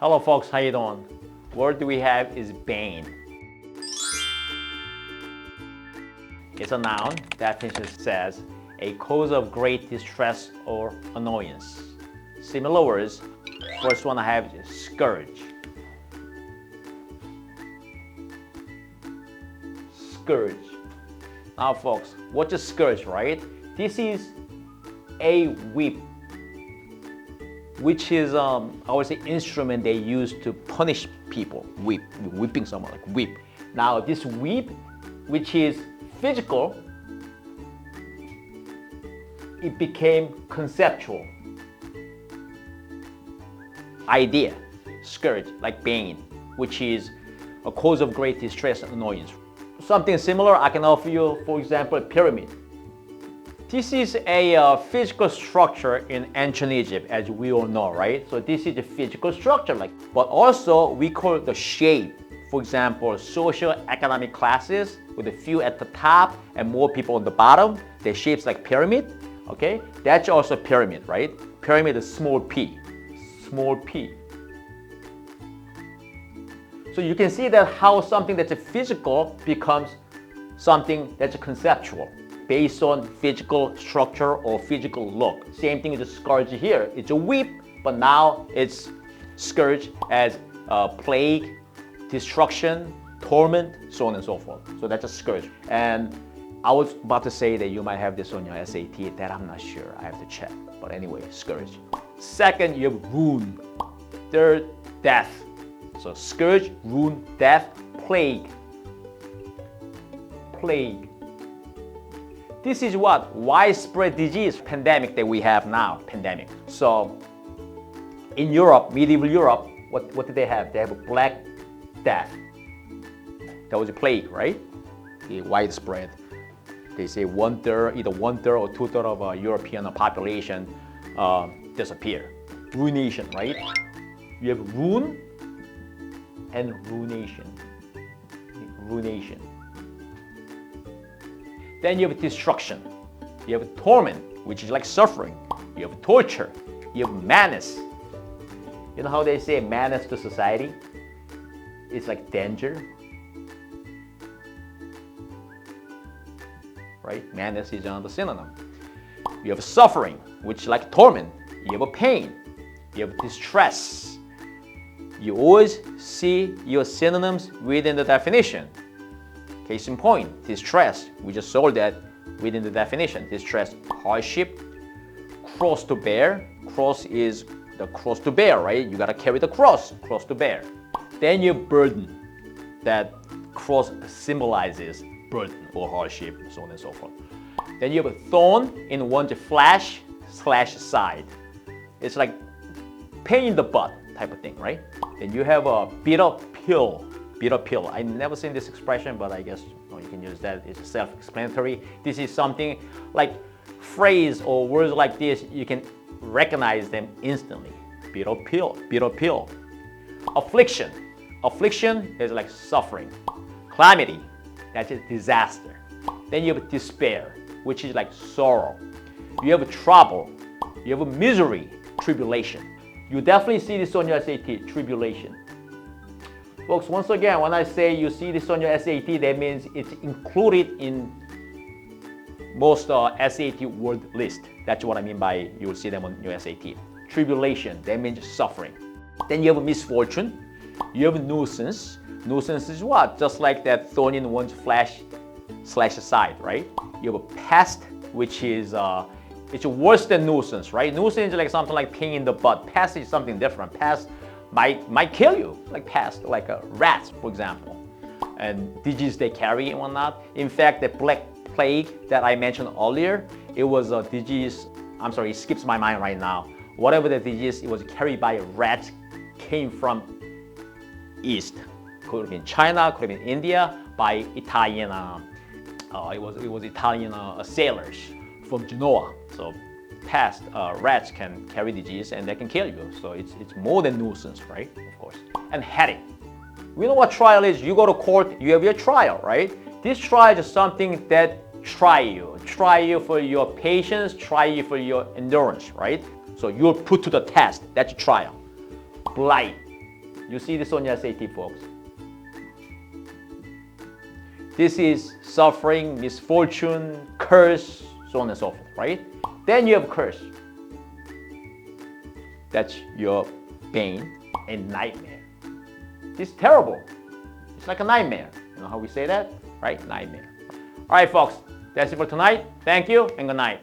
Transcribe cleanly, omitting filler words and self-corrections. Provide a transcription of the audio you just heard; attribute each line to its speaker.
Speaker 1: Hello folks, how you doing? Word we have is Bane. It's a noun. Definition says a cause of great distress or annoyance. Similar words. First one I have is scourge. Scourge. Now folks, what's a scourge, right? This is a whip, which is I would say instrument they use to punish people. Whipping someone, like whip. Now this whip, which is physical, it became conceptual. Idea, scourge, like Bane, which is a cause of great distress and annoyance. Something similar I can offer you, for example, a pyramid. This is a physical structure in ancient Egypt, as we all know, right? So this is a physical structure, but also we call it the shape. For example, socio-economic classes with a few at the top and more people on the bottom, their shapes like pyramid, okay? That's also pyramid, right? Pyramid is small p, small p. So you can see that how something that's a physical becomes something that's a conceptual based on physical structure or physical look. Same thing with the scourge here. It's a whip, but now it's scourge as plague, destruction, torment, so on and so forth. So that's a scourge. And I was about to say that you might have this on your SAT, that I'm not sure. I have to check. But anyway, scourge. Second, you have ruin. Third, death. So scourge, ruin, death, plague. Plague. This is what? Widespread disease, pandemic that we have now, pandemic. So in Europe, medieval Europe, what did they have? They have a Black Death. That was a plague, right? Widespread. They say either one third or 2/3 of European population disappear. Ruination, right? You have ruin and ruination. Ruination. Then you have destruction. You have torment, which is like suffering. You have torture. You have menace. You know how they say menace to society? It's like danger. Right? Menace is another synonym. You have suffering, which is like torment. You have a pain. You have distress. You always see your synonyms within the definition. Case in point, distress. We just saw that within the definition. Distress, hardship, cross to bear. Cross is the cross to bear, right? You gotta carry the cross to bear. Then you have burden. That cross symbolizes burden or hardship, so on and so forth. Then you have a thorn in one's flesh/side. It's like pain in the butt type of thing, right? Then you have a bitter pill. Bitter pill. I never seen this expression, but I guess you can use that. It's self-explanatory. This is something like phrase or words like this, you can recognize them instantly. Bitter pill, bitter pill. Affliction. Affliction is like suffering. Calamity, that's a disaster. Then you have despair, which is like sorrow. You have trouble. You have misery, tribulation. You definitely see this on your SAT, tribulation. Folks, once again, when I say you see this on your SAT, that means it's included in most SAT word list. That's what I mean by you will see them on your SAT. Tribulation, that means suffering. Then you have a misfortune. You have a nuisance. Nuisance is what? Just like that thorn in one's flesh/side, right? You have a pest, which is it's worse than nuisance, right? Nuisance is like something like pain in the butt. Pest is something different. Pest might kill you, like pest, like rats, for example, and disease they carry and whatnot. In fact, the Black Plague that I mentioned earlier, it was a disease. I'm sorry, it skips my mind right now. Whatever the disease, it was carried by rats, came from east. Could have been China, could have been India, by Italian. It was Italian sailors from Genoa. So pest, rats can carry disease and they can kill you. So it's more than nuisance, right? Of course. And headache. We know what trial is. You go to court, you have your trial, right? This trial is something that try you for your patience, try you for your endurance, right? So you're put to the test. That's a trial. Blight. You see this on your SAT, folks. This is suffering, misfortune, curse, so on and so forth, right? Then you have curse. That's your bane and nightmare. It's terrible. It's like a nightmare. You know how we say that? Right? Nightmare. All right, folks. That's it for tonight. Thank you and good night.